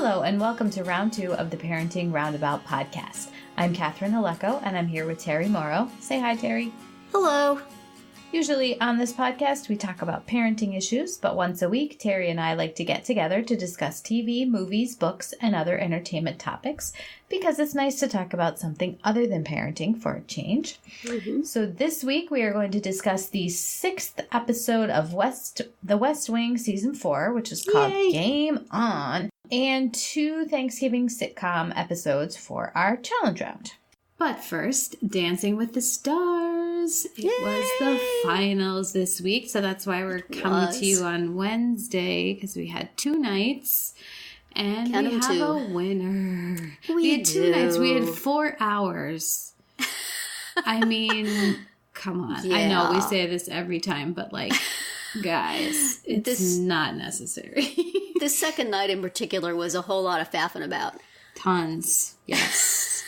Hello, and welcome to round 2 of the Parenting Roundabout podcast. I'm Catherine Aleko, and I'm here with Terri Morrow. Say hi, Terri. Hello. Usually on this podcast, we talk about parenting issues, but once a week, Terri and I like to get together to discuss TV, movies, books, and other entertainment topics, because it's nice to talk about something other than parenting for a change. Mm-hmm. So this week, we are going to discuss the 6th episode of The West Wing Season 4, which is called Game On, and 2 Thanksgiving sitcom episodes for our challenge round. But first, Dancing with the Stars. It was the finals this week, so that's why we're coming to you on Wednesday, because we had 2 nights, and we have a winner. We had 2 nights. We had 4 hours. I mean, come on. Yeah. I know we say this every time, but like, guys, it's not necessary. The second night in particular was a whole lot of faffing about. Tons. Yes.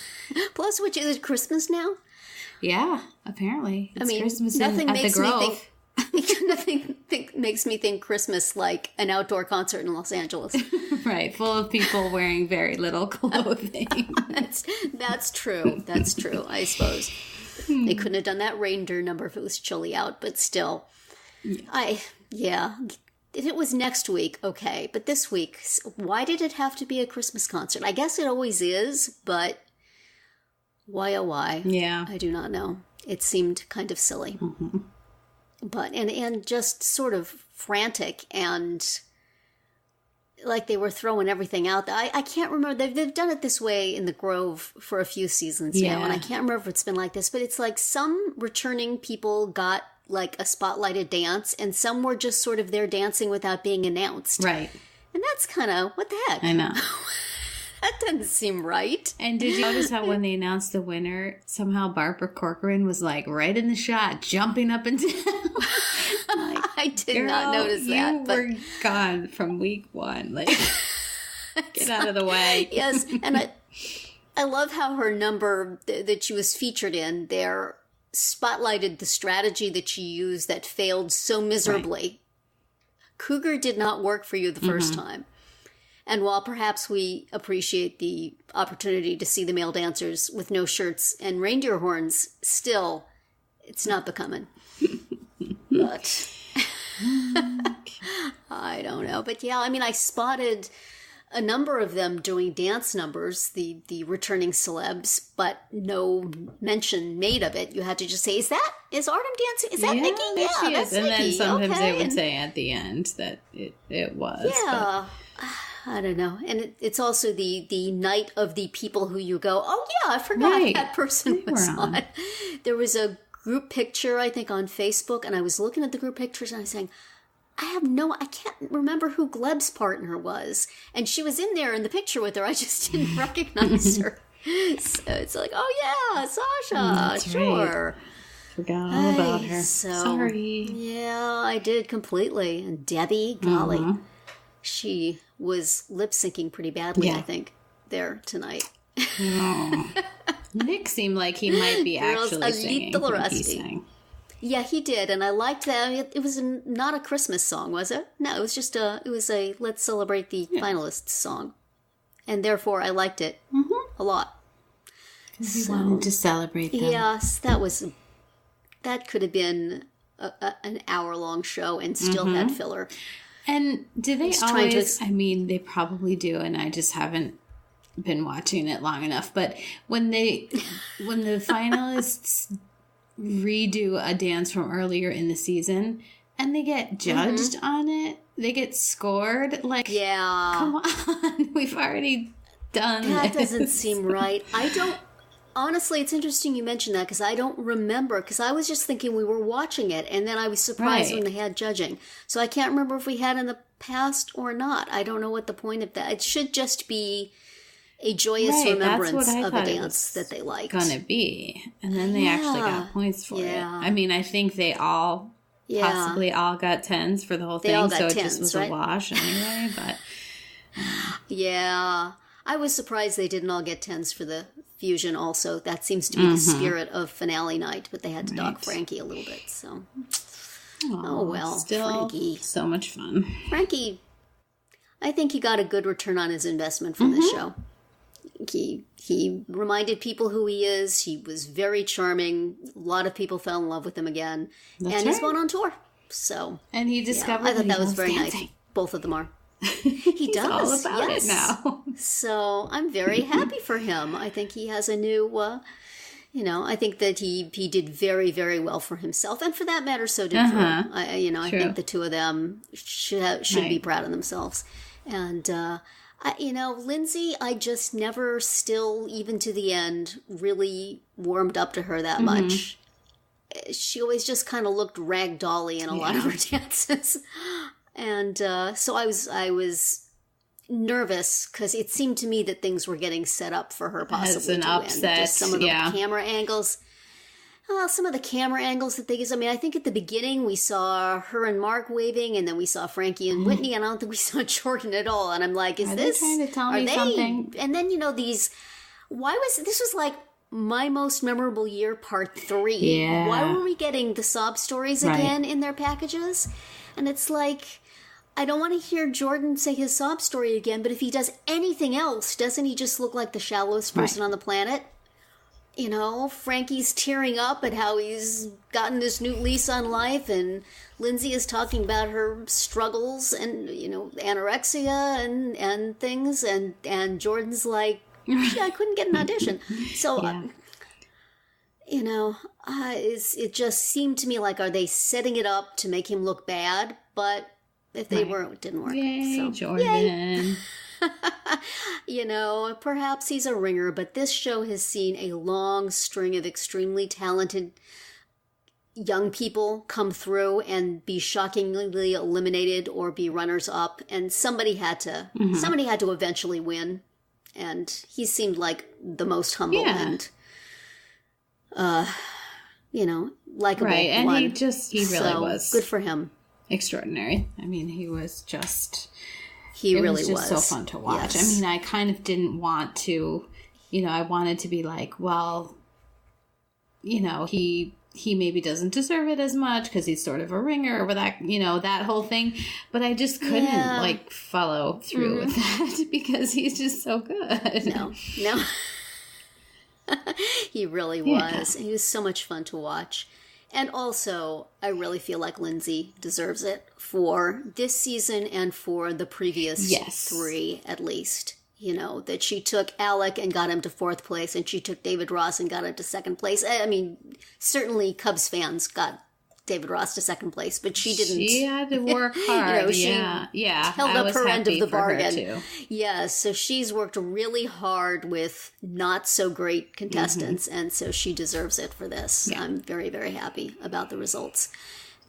Plus, which is Christmas now? Yeah, apparently. It's Christmas nothing at makes the Grove. Nothing makes me think Christmas like an outdoor concert in Los Angeles. Right, full of people wearing very little clothing. That's true. That's true, I suppose. They couldn't have done that reindeer number if it was chilly out, but still. Yeah. If it was next week, okay. But this week, why did it have to be a Christmas concert? I guess it always is, but why oh why? Yeah. I do not know. It seemed kind of silly. Mm-hmm. But, and just sort of frantic and like they were throwing everything out there. I can't remember. They've done it this way in the Grove for a few seasons now, and I can't remember if it's been like this, but it's like some returning people got like a spotlighted dance, and some were just sort of there dancing without being announced. Right. And that's kind of, what the heck? I know. That doesn't seem right. And did you notice how when they announced the winner, somehow Barbara Corcoran was like right in the shot, jumping up and down? I did not notice that. You were gone from week 1. Like, get out of the way. Yes, and I love how her number that she was featured in there spotlighted the strategy that she used that failed so miserably. Right. Cougar did not work for you the first time. And while perhaps we appreciate the opportunity to see the male dancers with no shirts and reindeer horns, still, it's not becoming. But I don't know. But yeah, I mean, I spotted a number of them doing dance numbers, the returning celebs, but no mention made of it. You had to just say, is Artem dancing? Is that Nikki? Yeah, that's and Nikki. Then sometimes they would say at the end that it was. Yeah. But I don't know. And it's also the night of the people who you go, oh yeah, I forgot that person was on. There was a group picture, I think, on Facebook, and I was looking at the group pictures and I was saying, I can't remember who Gleb's partner was. And she was in there in the picture with her. I just didn't recognize her. So it's like, oh yeah, Sasha, that's sure. Right. Forgot all about her. Sorry. Yeah, I did completely. And Debbie, golly, she was lip syncing pretty badly, I think, there tonight. Oh. Nick seemed like he might be actually singing. A little rusty. Yeah, he did, and I liked that. It was not a Christmas song, was it? No, it was just a Let's Celebrate the Finalists song. And therefore, I liked it a lot. Because we wanted to celebrate them. Yes, that could have been an hour-long show and still had filler. And do they always, I mean, they probably do, and I just haven't been watching it long enough, but when the finalists redo a dance from earlier in the season and they get judged on it, they get scored, like, come on, we've already done that. This. Doesn't seem right. Honestly, it's interesting you mentioned that, because I don't remember, because I was just thinking we were watching it, and then I was surprised when they had judging. So I can't remember if we had in the past or not. I don't know what the point of that. It should just be a joyous remembrance of a dance that they liked. Gonna be. And then they actually got points for it. I mean, I think they all possibly all got 10s for the whole thing, so it just was a wash anyway, but yeah. I was surprised they didn't all get 10s for the fusion also. That seems to be the spirit of finale night, but they had to dock Frankie a little bit, so. Oh well, still Frankie. So much fun. Frankie, I think he got a good return on his investment from this show. He reminded people who he is. He was very charming. A lot of people fell in love with him again. He's going on tour. So, and he discovered I thought that was very dancing. nice. Both of them are. He does. All about it now. So I'm very happy for him. I think he has a new, I think that he did very, very well for himself. And for that matter, so did Drew. I think the two of them should be proud of themselves. And, Lindsay, I just never still, even to the end, really warmed up to her that much. She always just kind of looked ragdolly in a lot of her dances. And so I was nervous because it seemed to me that things were getting set up for her possibly an to upset, win. Just some of the camera angles. Some of the camera angles that they use. I mean, I think at the beginning we saw her and Mark waving, and then we saw Frankie and Whitney, and I don't think we saw Jordan at all. And I'm like, are they trying to tell me something? And then, this was like my most memorable year, part 3. Yeah. Why were we getting the sob stories again in their packages? And it's like, I don't want to hear Jordan say his sob story again, but if he does anything else, doesn't he just look like the shallowest person on the planet? Frankie's tearing up at how he's gotten this new lease on life, and Lindsay is talking about her struggles and, anorexia and things, and Jordan's like, I couldn't get an audition. So, it just seemed to me like, are they setting it up to make him look bad? But if they weren't, it didn't work. Yay, so, Jordan. Perhaps he's a ringer, but this show has seen a long string of extremely talented young people come through and be shockingly eliminated or be runners up, and somebody had to eventually win, and he seemed like the most humble and likable and one. he really was good for him. Extraordinary. I mean, he was just... He it really was just so fun to watch. Yes. I mean, I kind of didn't want to, I wanted to be like, well, he maybe doesn't deserve it as much because he's sort of a ringer or that, that whole thing. But I just couldn't follow through with that because he's just so good. No. He really was. He was so much fun to watch. And also, I really feel like Lindsay deserves it for this season and for the previous 3, at least. That she took Alec and got him to 4th place, and she took David Ross and got him to 2nd place. I mean, certainly Cubs fans got David Ross to 2nd place, but she didn't. She had to work hard. She held up her end of the bargain. Yeah, so she's worked really hard with not so great contestants, and so she deserves it for this. Yeah. I'm very, very happy about the results.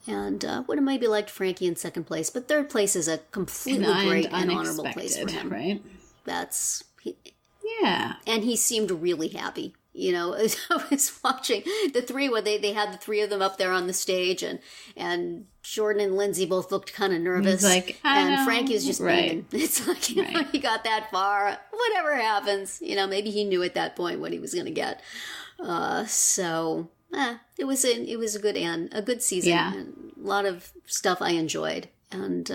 And would have maybe liked Frankie in 2nd place, but 3rd place is a completely great and honorable place for him. Right? And he seemed really happy. I was watching the 3 where they had the 3 of them up there on the stage, and Jordan and Lindsay both looked kind of nervous. And Frankie was just beaming. It's like, he got that far. Whatever happens, maybe he knew at that point what he was going to get. It was a good season. Yeah. And a lot of stuff I enjoyed. And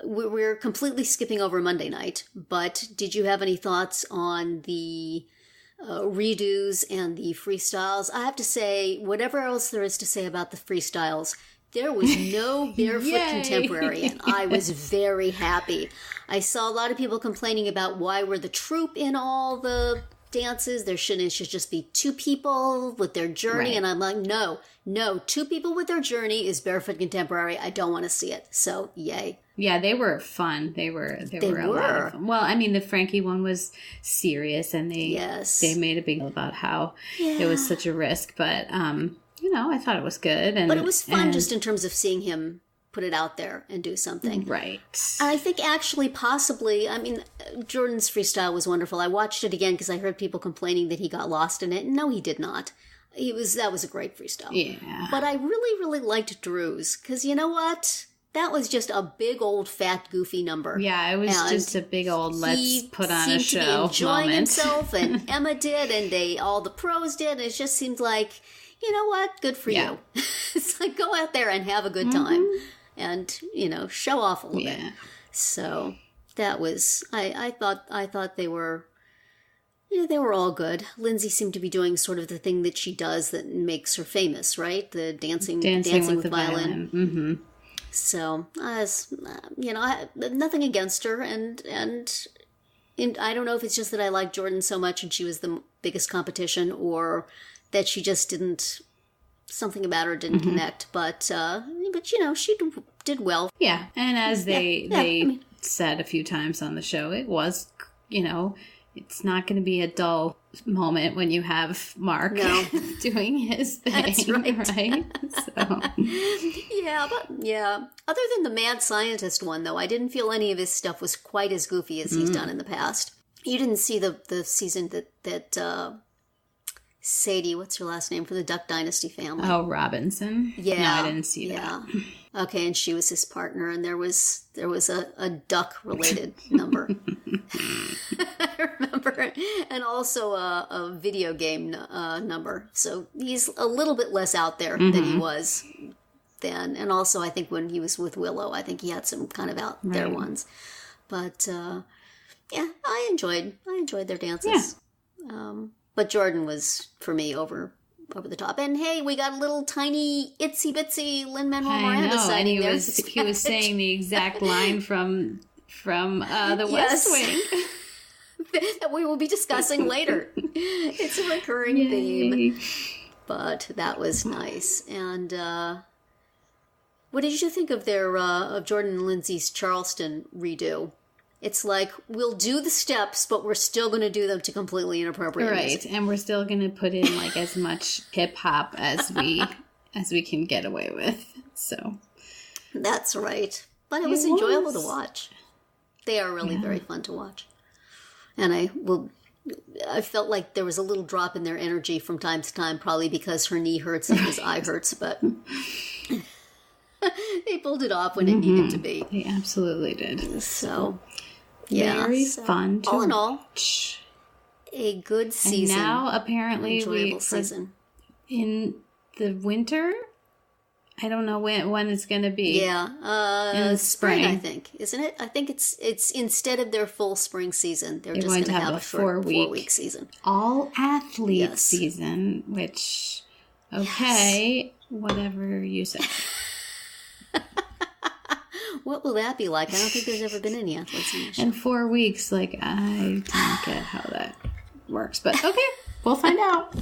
we're completely skipping over Monday night. But did you have any thoughts on the redos and the freestyles? I have to say, whatever else there is to say about the freestyles, there was no barefoot contemporary, and I was very happy. I saw a lot of people complaining about why were the troupe in all the dances. It should just be 2 people with their journey, and I'm like, no, 2 people with their journey is barefoot contemporary. I don't want to see it. So, yay. Yeah, they were fun. They were a lot of fun. Well, I mean, the Frankie one was serious, and they made a big deal about how it was such a risk. But, I thought it was good. But it was fun just in terms of seeing him put it out there and do something. Right. I think actually possibly, I mean, Jordan's freestyle was wonderful. I watched it again because I heard people complaining that he got lost in it. No, he did not. That was a great freestyle. Yeah. But I really, really liked Drew's because you know what? That was just a big old fat goofy number. Yeah, it was just a big old let's put on a show moment. He seemed to be enjoying himself, and Emma did, and all the pros did. And it just seemed like, you know what? Good for you. It's like, go out there and have a good time, and show off a little bit. So that was, I thought they were, they were all good. Lindsay seemed to be doing sort of the thing that she does that makes her famous, right? The dancing with the violin. Mm-hmm. So, nothing against her, and I don't know if it's just that I like Jordan so much and she was the biggest competition, or that she just something about her didn't connect, but she did well. Yeah, and as they said a few times on the show, it was, it's not going to be a dull moment when you have Mark doing his thing. That's right? So. Yeah. Other than the mad scientist one, though, I didn't feel any of his stuff was quite as goofy as he's done in the past. You didn't see the season that Sadie, what's her last name, from the Duck Dynasty family? Oh, Robinson? Yeah. No, I didn't see that. Okay, and she was his partner, and there was a duck-related number. I remember. And also a video game number. So he's a little bit less out there than he was then. And also, I think when he was with Willow, I think he had some kind of out there ones. But, I enjoyed their dances. Yeah. But Jordan was, for me, over the top. And hey, we got a little tiny itsy bitsy Lin-Manuel Miranda sighting there. He was saying the exact line from the West Wing that we will be discussing later. It's a recurring theme. But that was nice. And what did you think of their of Jordan and Lindsay's Charleston redo? It's like, we'll do the steps, but we're still going to do them to completely inappropriate music. Right, and we're still going to put in like as much hip-hop as we can get away with. So that's right. But it was enjoyable to watch. They are really very fun to watch. And I felt like there was a little drop in their energy from time to time, probably because her knee hurts and his eye hurts, but they pulled it off when it needed to be. They absolutely did. So... very fun to all in watch. All, a good season. And now apparently enjoyable season in the winter. I don't know when it's going to be. Yeah, in the spring, I think, isn't it? I think it's instead of their full spring season, they're just going to have a short 4-week season, all athlete season. Which, whatever you say. What will that be like? I don't think there's ever been any athletes in the show. In 4 weeks, I don't get how that works. But okay, we'll find out.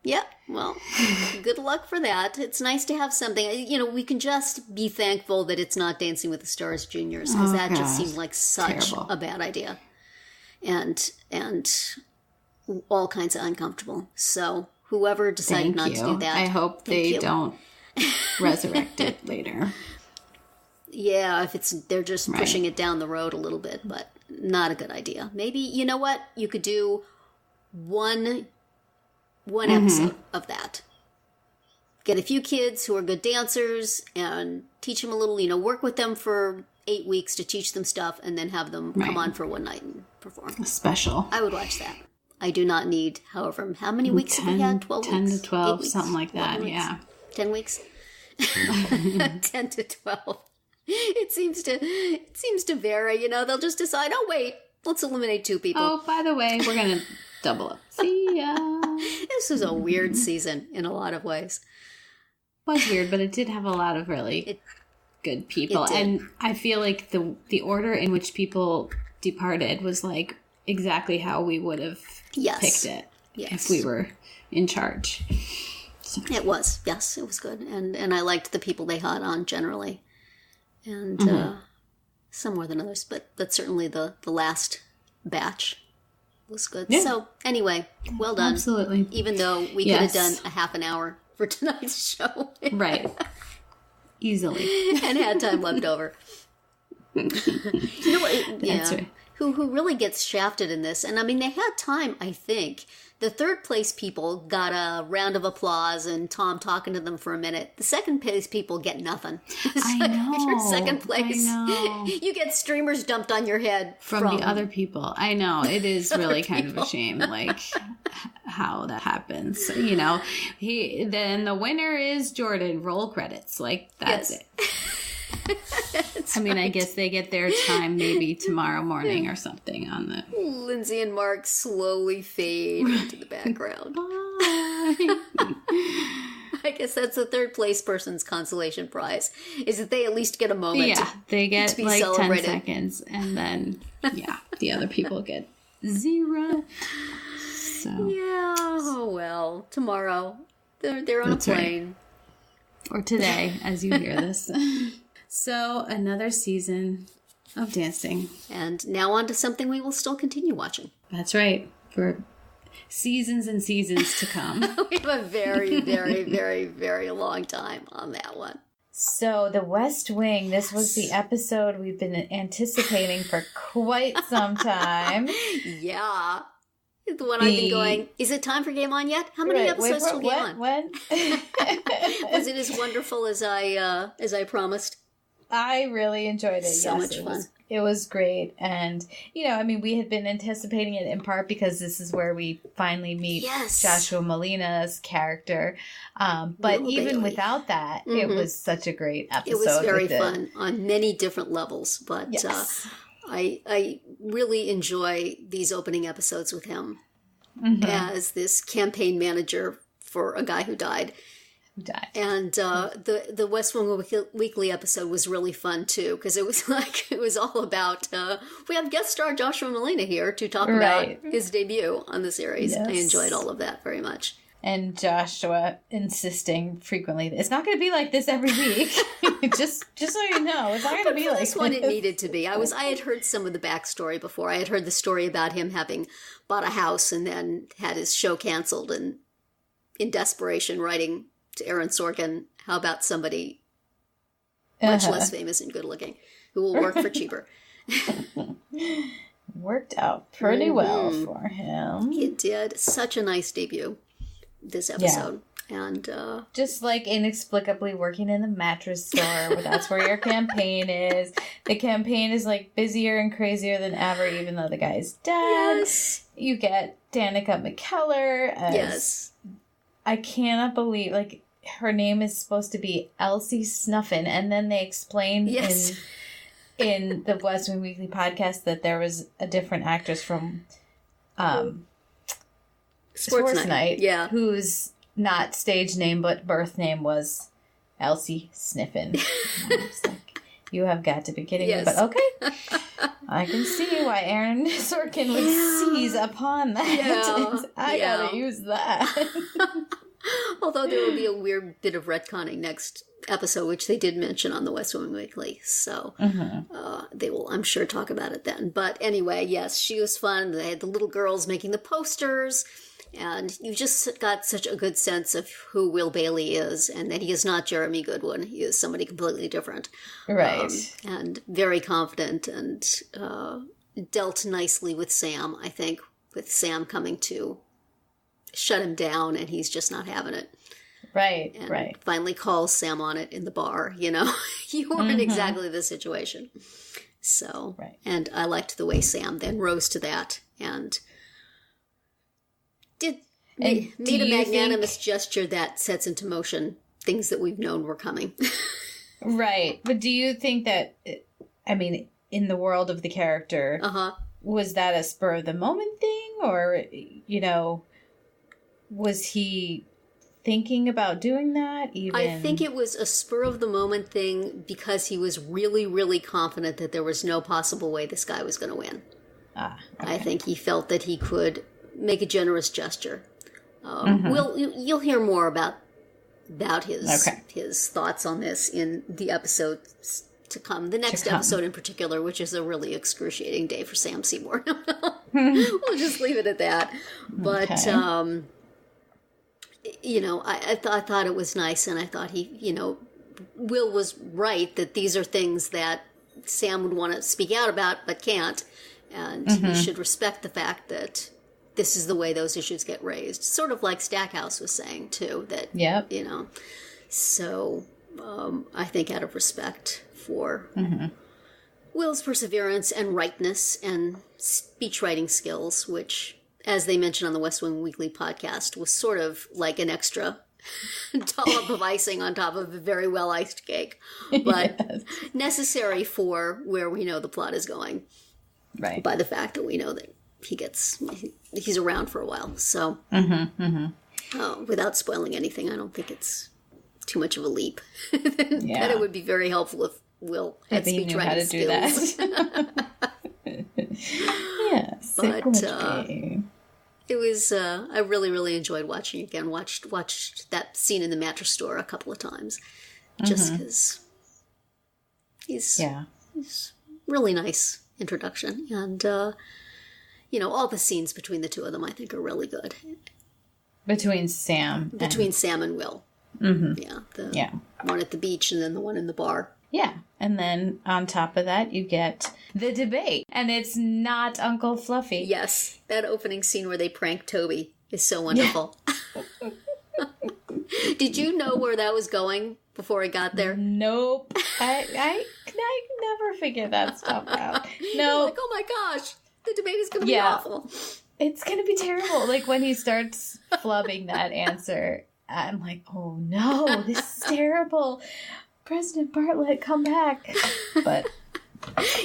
Yeah. Well, good luck for that. It's nice to have something. We can just be thankful that it's not Dancing with the Stars Juniors, because that just seemed like such a bad idea. And all kinds of uncomfortable. So whoever decided not to do that. I hope they don't resurrect it later. Yeah, if they're just pushing it down the road a little bit, but not a good idea. Maybe, you know what? You could do one episode of that. Get a few kids who are good dancers and teach them a little, work with them for 8 weeks to teach them stuff, and then have them come on for one night and perform. A special. I would watch that. I do not need, how many weeks have we had? 12 10 weeks? to 12, something like that, 10 weeks? 10 to 12. It seems to vary, they'll just decide, oh wait, let's eliminate 2 people. Oh, by the way, we're going to double up. See ya. This was a weird season in a lot of ways. It was weird, but it did have a lot of really good people. And I feel like the order in which people departed was like exactly how we would have picked it if we were in charge. So. It was. Yes, it was good. And I liked the people they had on generally. And some more than others, but certainly the last batch was good. Yeah. So anyway, well done. Absolutely. Even though we could have done a half an hour for tonight's show. Right. Easily. And had time left over. That's right. Who really gets shafted in this. And I mean, they had time, I think. The third place people got a round of applause and Tom talking to them for a minute. The second place people get nothing. I know. If you're second place, you get streamers dumped on your head from the other people. I know. It is really kind of a shame, like, how that happens. Then the winner is Jordan. Roll credits. Like, that's it. I mean, I guess they get their time maybe tomorrow morning or something on the... Lindsay and Mark slowly fade into the background. I guess that's the third place person's consolation prize, is that they at least get a moment. Yeah, they get to be like celebrated. 10 seconds, and then, the other people get 0. So. Yeah, oh well. Tomorrow, they're on That's a plane. Right. Or today, as you hear this. So, another season of dancing. And now on to something we will still continue watching. That's right. For seasons and seasons to come. We have a very, very, very, very long time on that one. So, The West Wing, this was the episode we've been anticipating for quite some time. Yeah. The one I've been going, is it time for Game On yet? How many episodes till Game On? When? Was it as wonderful as I promised? I really enjoyed it. So much fun. It was great. And, we had been anticipating it in part because this is where we finally meet Joshua Malina's character. But even without that, it was such a great episode. It was very fun on many different levels. But I really enjoy these opening episodes with him as this campaign manager for a guy who died. And the West Wing Weekly episode was really fun too, because it was all about we have guest star Joshua Malina here to talk about his debut on the series. Yes. I enjoyed all of that very much. And Joshua insisting frequently, it's not going to be like this every week. just so you know, it's not going to be like this. This one it needed to be. I had heard some of the backstory before. I had heard the story about him having bought a house and then had his show canceled, and in desperation writing to Aaron Sorkin, how about somebody much less famous and good looking who will work for cheaper. Worked out pretty well for him. He did. Such a nice debut this episode. And just like inexplicably working in the mattress store, where that's where your campaign is. The campaign is like busier and crazier than ever, even though the guy's dead. Yes. You get Danica McKellar as I cannot believe, like, her name is supposed to be Elsie Snuffin, and then they explained in the West Wing Weekly podcast that there was a different actress from Sports Night, whose not stage name but birth name was Elsie Sniffin. Like, you have got to be kidding me, but okay. I can see why Aaron Sorkin would seize upon that. I gotta use that. Although there will be a weird bit of retconning next episode, which they did mention on the West Wing Weekly. So they will, I'm sure, talk about it then. But anyway, yes, she was fun. They had the little girls making the posters. And you just got such a good sense of who Will Bailey is, and that he is not Jeremy Goodwin. He is somebody completely different. Right. And very confident, and dealt nicely with Sam, I think, with Sam coming to shut him down, and he's just not having it. Right, and finally calls Sam on it in the bar, you weren't exactly the situation. So, and I liked the way Sam then rose to that, and made a magnanimous gesture that sets into motion things that we've known were coming. Right. But do you think that, in the world of the character, was that a spur of the moment thing? Or, was he thinking about doing that even? I think it was a spur of the moment thing because he was really, really confident that there was no possible way this guy was going to win. Okay. I think he felt that he could make a generous gesture. You'll hear more about his thoughts on this in the episodes to come. The next episode in particular, which is a really excruciating day for Sam Seymour. We'll just leave it at that. But I thought it was nice, and I thought Will was right that these are things that Sam would want to speak out about but can't, and he should respect the fact that this is the way those issues get raised. Sort of like Stackhouse was saying, too, that, So, I think out of respect for Will's perseverance and rightness and speech writing skills, which, as they mentioned on the West Wing Weekly podcast, was sort of like an extra dollop of icing on top of a very well iced cake, but necessary for where we know the plot is going. Right. By the fact that we know that he's around for a while. So, without spoiling anything, I don't think it's too much of a leap. That it would be very helpful if Will had speech writing skills. Yes, but it was. I really, really enjoyed watching it again. Watched that scene in the mattress store a couple of times, just because he's really nice introduction, and all the scenes between the two of them I think are really good. Between Sam and Will. The one at the beach and then the one in the bar. Yeah, and then on top of that you get the debate, and it's not Uncle Fluffy. Yes, that opening scene where they prank Toby is so wonderful. Yeah. Did you know where that was going before I got there? Nope. I never figure that stuff out. No. Like, oh my gosh, the debate is going to be awful. It's going to be terrible. Like, when he starts flubbing that answer, I'm like, oh no, this is terrible. President Bartlet, come back. But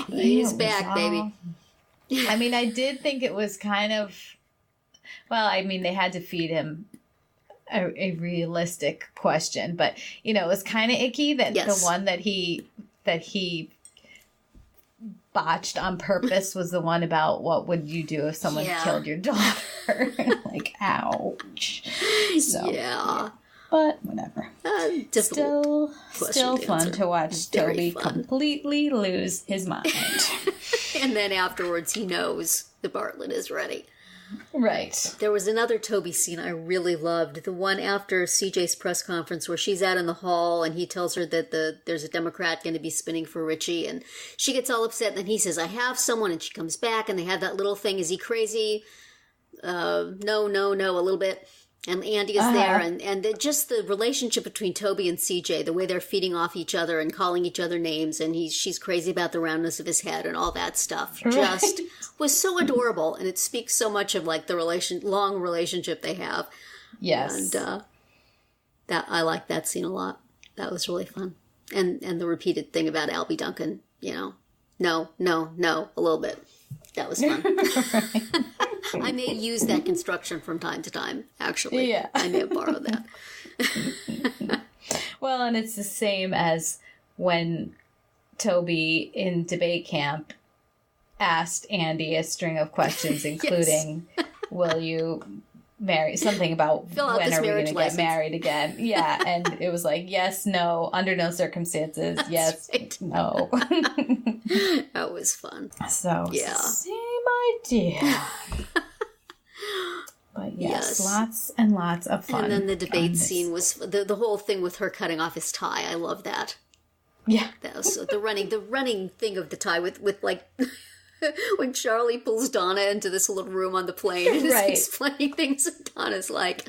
he's back, baby. I mean, I did think it was kind of, well, I mean, they had to feed him a realistic question, but it was kind of icky that the one that he botched on purpose was the one about what would you do if someone killed your daughter. Like, ouch. So, but whatever. Still fun to watch Toby completely lose his mind. And then afterwards he knows the Bartlet is ready. Right. There was another Toby scene I really loved. The one after CJ's press conference where she's out in the hall and he tells her that there's a Democrat going to be spinning for Richie, and she gets all upset, and then he says, I have someone, and she comes back and they have that little thing. Is he crazy? No, a little bit. And Andy is there, and just the relationship between Toby and CJ, the way they're feeding off each other and calling each other names, and she's crazy about the roundness of his head and all that stuff, just was so adorable, and it speaks so much of like the long relationship they have. Yes, and that I liked that scene a lot. That was really fun, and the repeated thing about Albie Duncan, no, a little bit. That was fun. I may use that construction from time to time, actually. Yeah. I may have borrowed that. Well, and it's the same as when Toby in debate camp asked Andy a string of questions, including, will you marry, something about when are we going to get married again? Yeah, and it was like, yes, no, under no circumstances, yes, no. That was fun. So, same idea. But yes, lots and lots of fun. And then the debate scene was the whole thing with her cutting off his tie. I love that. Yeah. That was the running thing of the tie with like when Charlie pulls Donna into this little room on the plane and is explaining things, and Donna's like,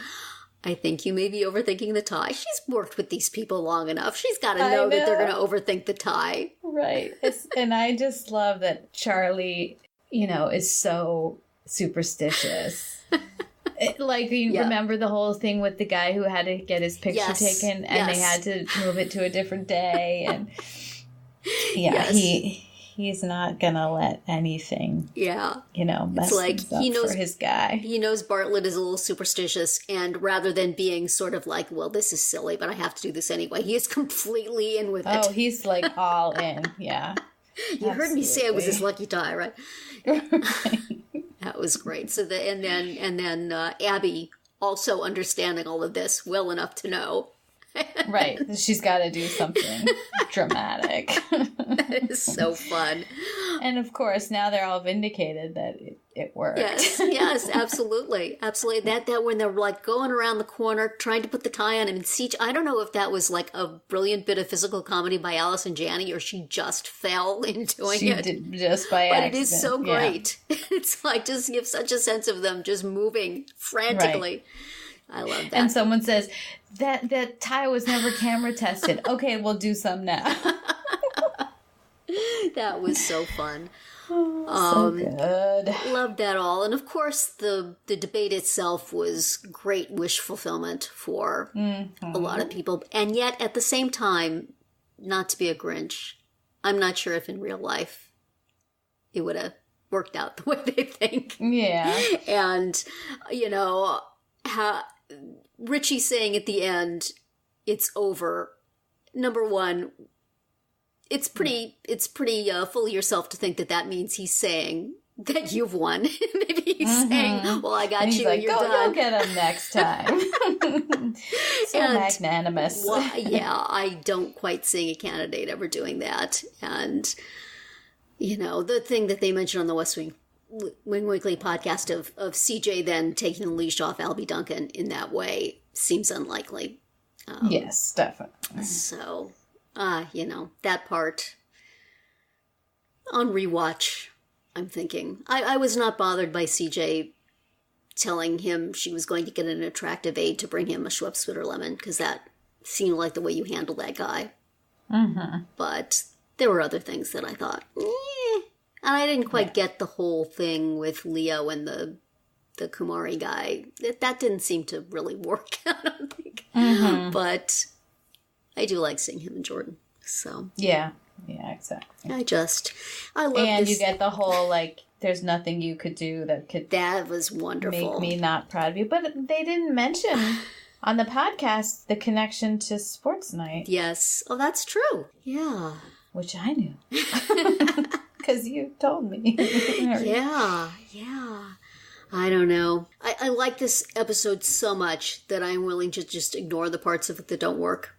I think you may be overthinking the tie. She's worked with these people long enough. She's got to know that they're going to overthink the tie. Right. And I just love that Charlie, is so superstitious. Remember the whole thing with the guy who had to get his picture taken, and they had to move it to a different day, and he's not gonna let anything mess things up for his guy. He knows Bartlet is a little superstitious, and rather than being sort of like, well, this is silly, but I have to do this anyway, he is completely in with it. Oh, he's like all in. Yeah. You heard me say it was his lucky tie, right? That was great. So and then Abby also understanding all of this well enough to know. Right. She's got to do something dramatic. That is so fun. And of course, now they're all vindicated that it worked. Yes, absolutely. Absolutely. That when they're like going around the corner trying to put the tie on him, and I don't know if that was like a brilliant bit of physical comedy by Allison Janney, or she just fell into doing it. She did just by accident. But it is so great. Yeah. It's like just give such a sense of them just moving frantically. Right. I love that. And someone says, that tie was never camera tested. Okay, we'll do some now. That was so fun. So good. Loved that all. And of course, the debate itself was great wish fulfillment for a lot of people. And yet, at the same time, not to be a Grinch, I'm not sure if in real life it would have worked out the way they think. Yeah. And, Richie saying at the end, it's over. Number one, it's pretty full of yourself to think that means he's saying that you've won. Maybe he's saying, well, I got you, like, and you're done. Go get him next time. So magnanimous. Well, yeah, I don't quite see a candidate ever doing that. And, the thing that they mentioned on the West Wing Weekly podcast of CJ then taking the leash off Albie Duncan in that way seems unlikely. Yes, definitely. So, that part on rewatch, I'm thinking. I was not bothered by CJ telling him she was going to get an attractive aide to bring him a Schweppes Bitter Lemon, because that seemed like the way you handled that guy. Mm-hmm. But there were other things that I thought, And I didn't quite get the whole thing with Leo and the Kumari guy. That didn't seem to really work, I don't think. Mm-hmm. But I do like seeing him and Jordan. So yeah, exactly. I love and this. You get the whole, there's nothing you could do that was wonderful. Make me not proud of you. But they didn't mention on the podcast the connection to Sports Night. Yes. Oh, that's true. Yeah. Which I knew. Because you told me. Yeah. I don't know. I like this episode so much that I'm willing to just ignore the parts of it that don't work.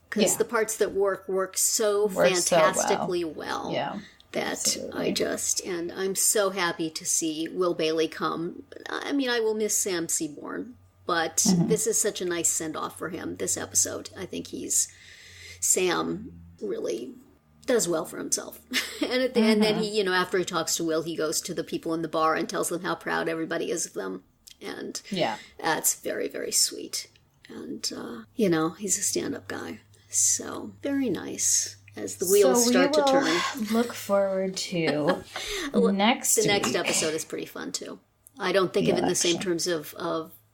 Because the parts that work so fantastically well. Yeah. That absolutely. And I'm so happy to see Will Bailey come. I mean, I will miss Sam Seaborn, but this is such a nice send-off for him, this episode. I think Sam really does well for himself. And then he, after he talks to Will, he goes to the people in the bar and tells them how proud everybody is of them. And that's very, very sweet. And, he's a stand-up guy. So, very nice as the wheels start to turn. Look forward to next The next episode is pretty fun, too. I don't think of it in the same terms of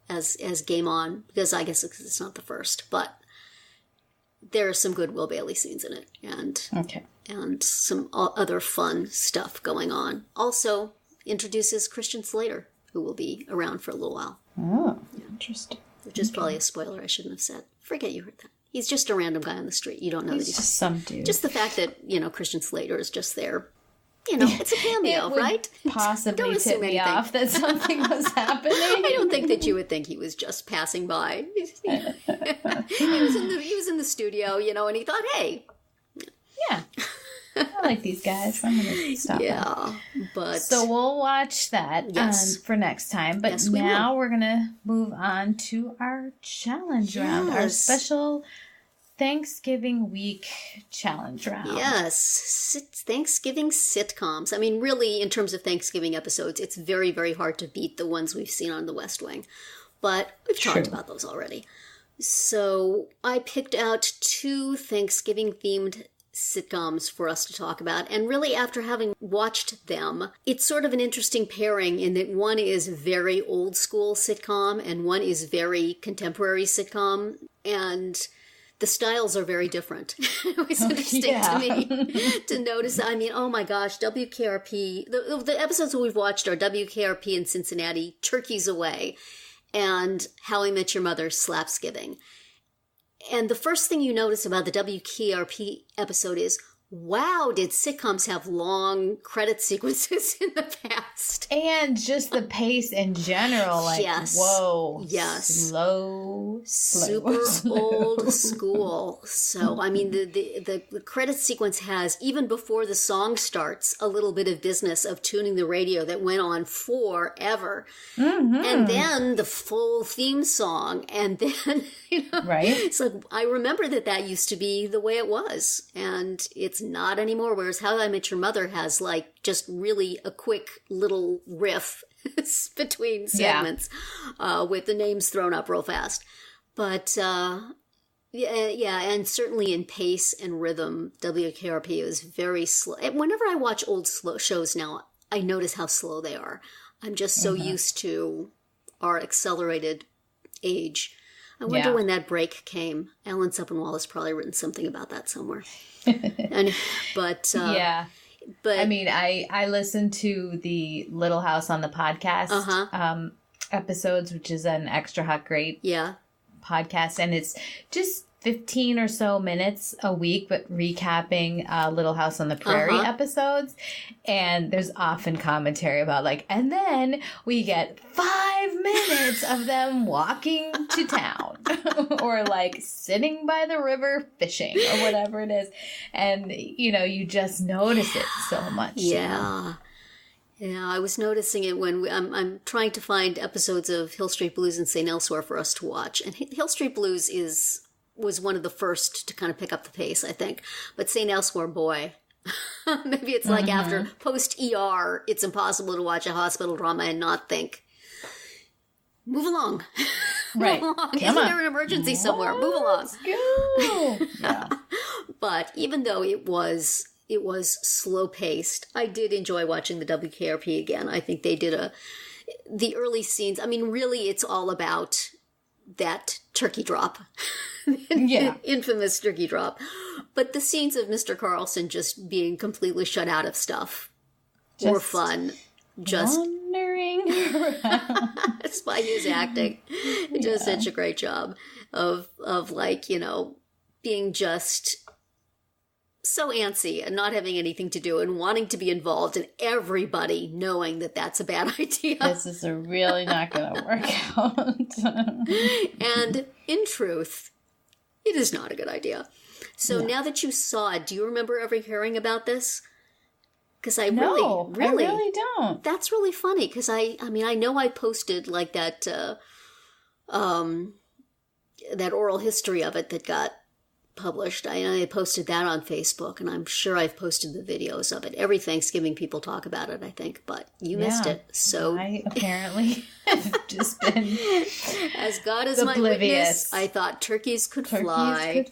as Game On, because I guess it's not the first, but there are some good Will Bailey scenes in it, and some other fun stuff going on. Also, introduces Christian Slater, who will be around for a little while. Oh, interesting. Which is probably a spoiler I shouldn't have said. Forget you heard that. He's just a random guy on the street. You don't know that he's just some dude. Just the fact that, Christian Slater is just there. It's a cameo, right? Possibly tip me off that something was happening. I don't think that you would think he was just passing by. He was in the studio, and he thought, hey. Yeah. I like these guys. I'm going to stop. Yeah, but... So we'll watch that for next time. But now we're going to move on to our challenge round. Our special Thanksgiving week challenge round. Yes. Thanksgiving sitcoms. I mean, really, in terms of Thanksgiving episodes, it's very, very hard to beat the ones we've seen on the West Wing. But we've talked about those already. So I picked out 2 Thanksgiving-themed sitcoms for us to talk about. And really, after having watched them, it's sort of an interesting pairing in that one is very old school sitcom and one is very contemporary sitcom. And the styles are very different. It was interesting to me to notice. I mean, oh my gosh, WKRP, the episodes that we've watched are WKRP in Cincinnati, Turkeys Away, and How I Met Your Mother, Slapsgiving. And the first thing you notice about the WKRP episode is, wow, did sitcoms have long credit sequences in the past? And just the pace in general, whoa. Yes. Slow. Super old school. So, I mean, the credit sequence has, even before the song starts, a little bit of business of tuning the radio that went on forever. Mm-hmm. And then the full theme song. And then, right? So I remember that used to be the way it was. And it's not anymore. Whereas How I Met Your Mother has just really a quick little riff between segments with the names thrown up real fast. But Yeah, and certainly in pace and rhythm, WKRP is very slow. Whenever I watch old slow shows now, I notice how slow they are. I'm just so used to our accelerated age. I wonder when that break came. Alan Sepinwall has probably written something about that somewhere. But I mean, I listened to the Little House on the podcast episodes, which is an Extra Hot Great podcast, and it's just 15 or so minutes a week, but recapping Little House on the Prairie episodes. And there's often commentary about like, and then we get 5 minutes of them walking to town or like sitting by the river fishing or whatever it is. And, you know, you just notice it so much. Yeah. Yeah, I was noticing it when I'm trying to find episodes of Hill Street Blues and St. Elsewhere for us to watch. And Hill Street Blues was one of the first to kind of pick up the pace, I think. But St. Elsewhere, boy, maybe it's like after post-ER, it's impossible to watch a hospital drama and not think, move along. Right. Move along. Isn't there an emergency somewhere? Move along. Let's go. Yeah. But even though it was slow-paced, I did enjoy watching the WKRP again. I think they did the early scenes. I mean, really, it's all about that turkey drop. Infamous turkey drop. But the scenes of Mr. Carlson just being completely shut out of stuff were fun. Just wandering around. Despite his acting. Just such a great job of like, you know, being just so antsy and not having anything to do and wanting to be involved, and everybody knowing that that's a bad idea. This is really not going to work out. And in truth, it is not a good idea. So now that you saw it, do you remember ever hearing about this? Because I really don't. That's really funny because I mean, I know I posted like that oral history of it that got published. I posted that on Facebook, and I'm sure I've posted the videos of it. Every Thanksgiving people talk about it, I think, but you missed it. So I apparently have just been as God is my witness, I thought turkeys could fly.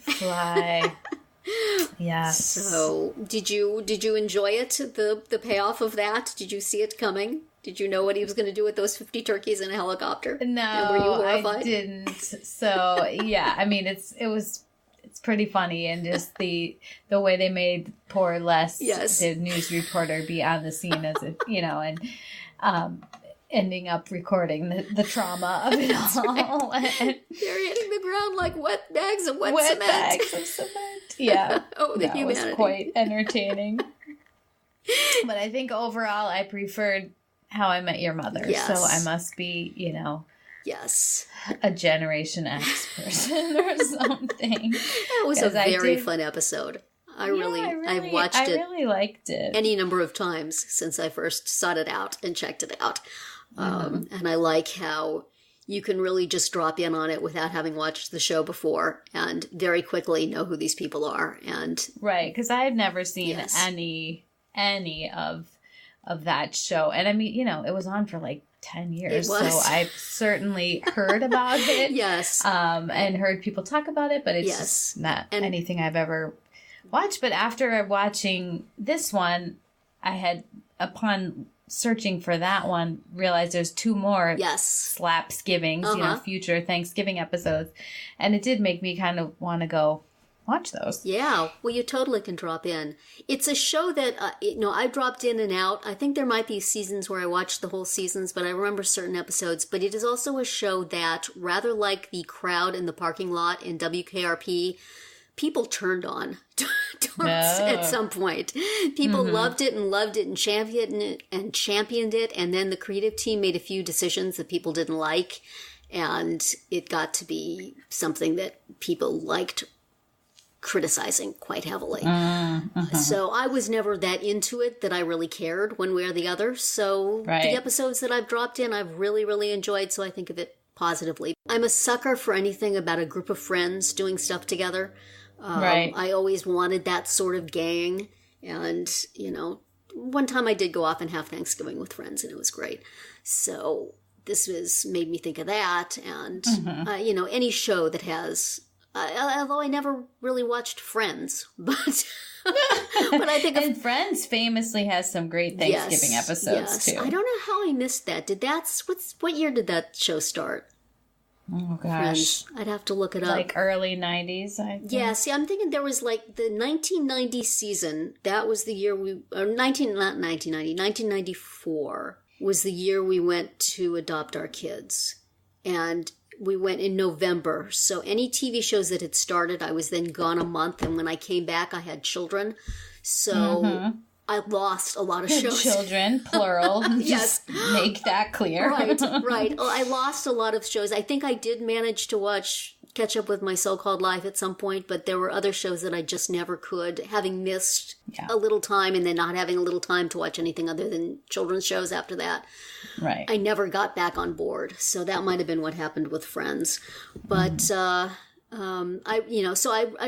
Yes. So did you enjoy it? The payoff of that? Did you see it coming? Did you know what he was going to do with those 50 turkeys in a helicopter? No, and were you horrified? I didn't. So yeah, I mean, it's pretty funny, and just the way they made poor Les, the news reporter, be on the scene as a, you know, and ending up recording the trauma of it all. Right. They're hitting the ground like wet bags of wet cement. Bags of cement. Yeah. The humanity. Was quite entertaining. But I think overall I preferred How I Met Your Mother. Yes. So I must be, you know, a Generation X person or something. That was a very fun episode. I watched it. I really liked it any number of times since I first sought it out and checked it out. And I like how you can really just drop in on it without having watched the show before and very quickly know who these people are. And right, because I had never seen any of that show, and I mean, you know, it was on for like 10 years, so I've certainly heard about it. And heard people talk about it, but it's just not anything I've ever watched. But after watching this one, I had, upon searching for that one, realized there's 2 more Slapsgivings, you know, future Thanksgiving episodes, and it did make me kind of want to go watch those. Yeah, well, you totally can drop in. It's a show that, you know, I dropped in and out. I think there might be seasons where I watched the whole seasons, but I remember certain episodes. But it is also a show that, rather like the crowd in the parking lot in WKRP, people turned on at some point. People loved it and championed it, and then the creative team made a few decisions that people didn't like, and it got to be something that people liked criticizing quite heavily. So I was never that into it that I really cared one way or the other. So the episodes that I've dropped in, I've really, really enjoyed, so I think of it positively. I'm a sucker for anything about a group of friends doing stuff together. I always wanted that sort of gang. And, you know, one time I did go off and have Thanksgiving with friends, and it was great. So this made me think of that. And, you know, any show that has Although I never really watched Friends, but I think and Friends famously has some great Thanksgiving episodes too. I don't know how I missed that. What year did that show start? Oh gosh, Friends. I'd have to look it up. Like early 90s, I think. Yeah, see, I'm thinking there was like the 1990 season. That was the year 1994 was the year we went to adopt our kids. And we went in November. So any TV shows that had started, I was then gone a month. And when I came back, I had children. So I lost a lot of shows. Children, plural. Yes. Just make that clear. Right. Oh, I lost a lot of shows. I think I did manage to catch up with my so-called life at some point, but there were other shows that I just never could, having missed a little time and then not having a little time to watch anything other than children's shows after that. Right. I never got back on board. So that might have been what happened with Friends. But I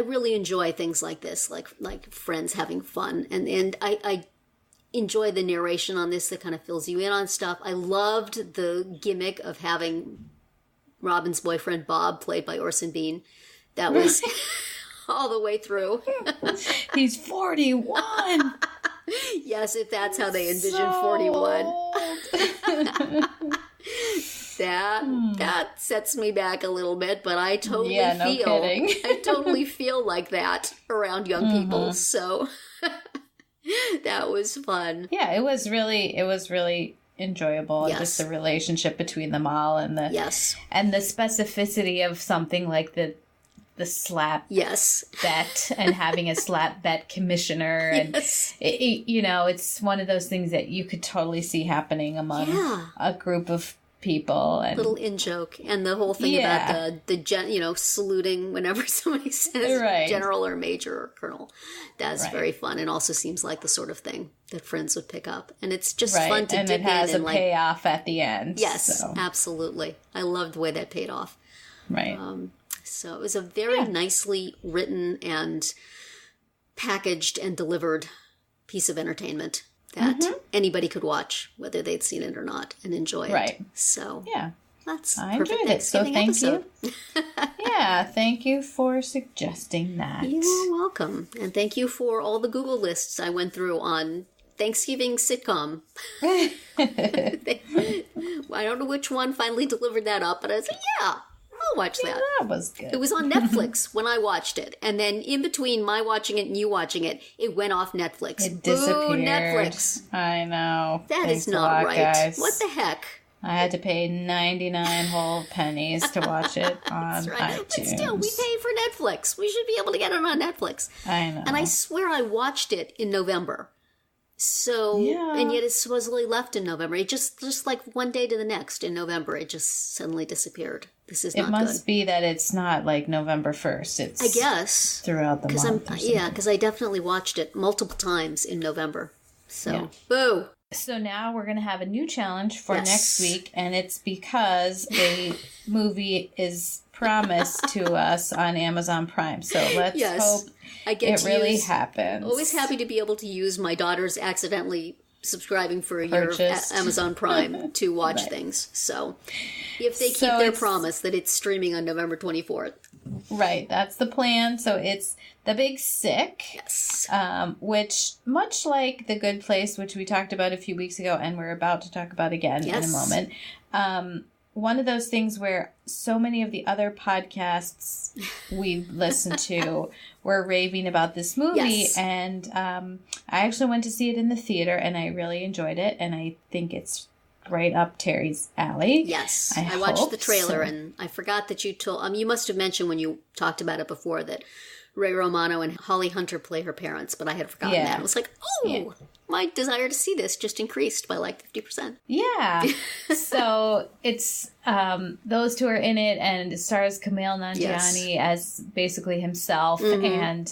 really enjoy things like this, like friends having fun. And I enjoy the narration on this that kind of fills you in on stuff. I loved the gimmick of having Robin's boyfriend, Bob, played by Orson Bean. That was all the way through. He's 41. Yes, if that's how they envision 41. That sets me back a little bit, but I totally I totally feel like that around young people. So that was fun. Yeah, it was really enjoyable. Yes. Just the relationship between them all and the and the specificity of something like the slap bet and having a slap bet commissioner. And it's one of those things that you could totally see happening among a group of people. And little in-joke. And the whole thing about the saluting whenever somebody says general or major or colonel. That's very fun, and also seems like the sort of thing that Friends would pick up. And it's just fun to dip in. And it has a payoff at the end. Yes, absolutely. I loved the way that paid off. Right. So it was a very nicely written and packaged and delivered piece of entertainment that anybody could watch, whether they'd seen it or not, and enjoy it. Right. So that's I perfect enjoyed it. So thank episode. you. Thank you for suggesting that. You're welcome. And thank you for all the Google lists I went through on Thanksgiving sitcom. I don't know which one finally delivered that up, but I was like, I'll watch that. That was good. It was on Netflix when I watched it. And then in between my watching it and you watching it, it went off Netflix. It disappeared. Ooh, Netflix. I know. That is not right. Guys. What the heck? I had to pay 99 whole pennies to watch it on iTunes. But still, we pay for Netflix. We should be able to get it on Netflix. I know. And I swear I watched it in November. So, and yet it's supposedly left in November. It just like one day to the next in November, it just suddenly disappeared. This is not good. It must be that it's not like November 1st. It's I guess throughout the month. Because I definitely watched it multiple times in November. So, boo. So now we're going to have a new challenge for next week, and it's because a movie is promised to us on Amazon Prime. So let's hope it really happens. Always happy to be able to use my daughter's accidentally subscribing for a year of Amazon Prime to watch things. So if they keep their promise that it's streaming on November 24th. Right, that's the plan. So it's The Big Sick, which, much like The Good Place, which we talked about a few weeks ago and we're about to talk about again in a moment, one of those things where so many of the other podcasts we listened to were raving about this movie, and I actually went to see it in the theater, and I really enjoyed it, and I think it's right up Terry's alley. Yes. I watched the trailer, and I forgot that you told... you must have mentioned when you talked about it before that Ray Romano and Holly Hunter play her parents, but I had forgotten that. I was like, my desire to see this just increased by like 50%. Yeah. So it's those two are in it, and it stars Kumail Nanjiani as basically himself, and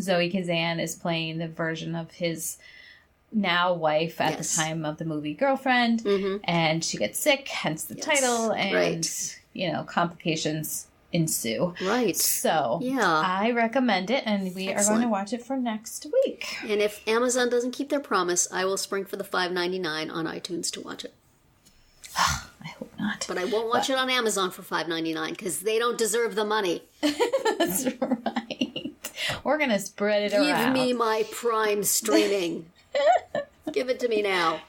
Zoe Kazan is playing the version of his now wife at the time of the movie girlfriend, and she gets sick, hence the title, and complications ensue. Right. So I recommend it, and we are going to watch it for next week. And if Amazon doesn't keep their promise, I will spring for the $5.99 on iTunes to watch it. I hope not. But I won't watch it on Amazon for $5.99 because they don't deserve the money. That's right. We're going to spread it around. Give me my Prime streaming. Give it to me now.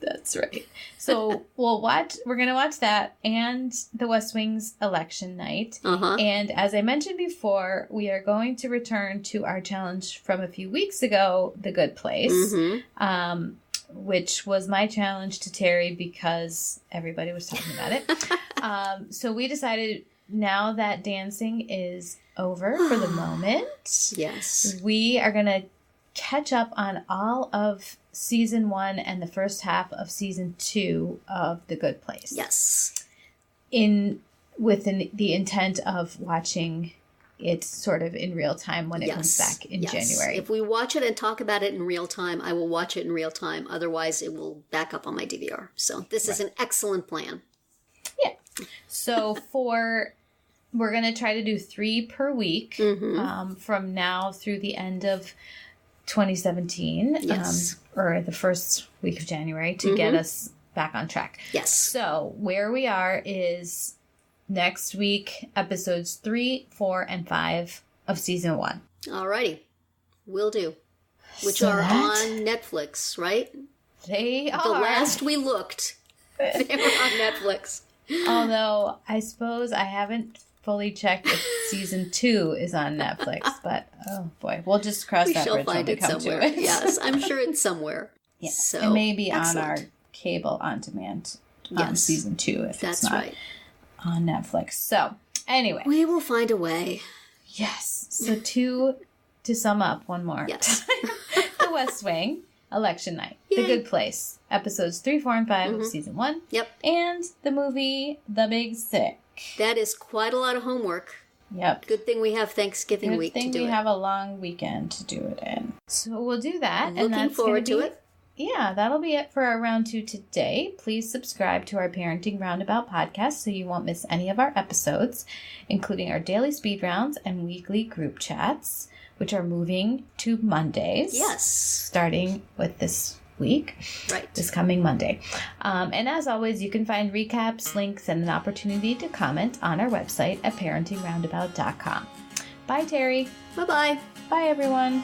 That's right. So we're going to watch that and The West Wing's election night. And as I mentioned before, we are going to return to our challenge from a few weeks ago, The Good Place, which was my challenge to Terri because everybody was talking about it. So we decided now that dancing is over for the moment. Yes. We are going to catch up on all of season 1 and the first half of season 2 of The Good Place. Yes. With the intent of watching it sort of in real time when it comes back in January. If we watch it and talk about it in real time, I will watch it in real time. Otherwise, it will back up on my DVR. So this is an excellent plan. Yeah. So we're going to try to do 3 per week from now through the end of 2017, or the first week of January to get us back on track. Yes. So where we are is next week, episodes 3, 4, and 5 of season 1. Alrighty. Will do. Which are on Netflix, right? They are. The last we looked, they were on Netflix. Although, I suppose I haven't fully checked if season 2 is on Netflix, but oh boy, we'll just cross that bridge when we come to it. Yes, I'm sure it's somewhere. Yeah, so, it may be on our cable on demand on season 2 if it's not on Netflix. So anyway, we will find a way. Yes. So to sum up one more. Yes. The West Wing, election night, Yay. The Good Place, episodes 3, 4, and 5 of season 1. Yep. And the movie The Big Sick. That is quite a lot of homework. Yep. Good thing we have Thanksgiving week to do it. Good thing we have a long weekend to do it in. So we'll do that. Looking forward to it. Yeah, that'll be it for our round 2 today. Please subscribe to our Parenting Roundabout podcast so you won't miss any of our episodes, including our daily speed rounds and weekly group chats, which are moving to Mondays. Yes. Starting with this week. Right. This coming Monday. And as always, you can find recaps, links, and an opportunity to comment on our website at parentingroundabout.com. Bye, Terri. Bye-bye. Bye, everyone.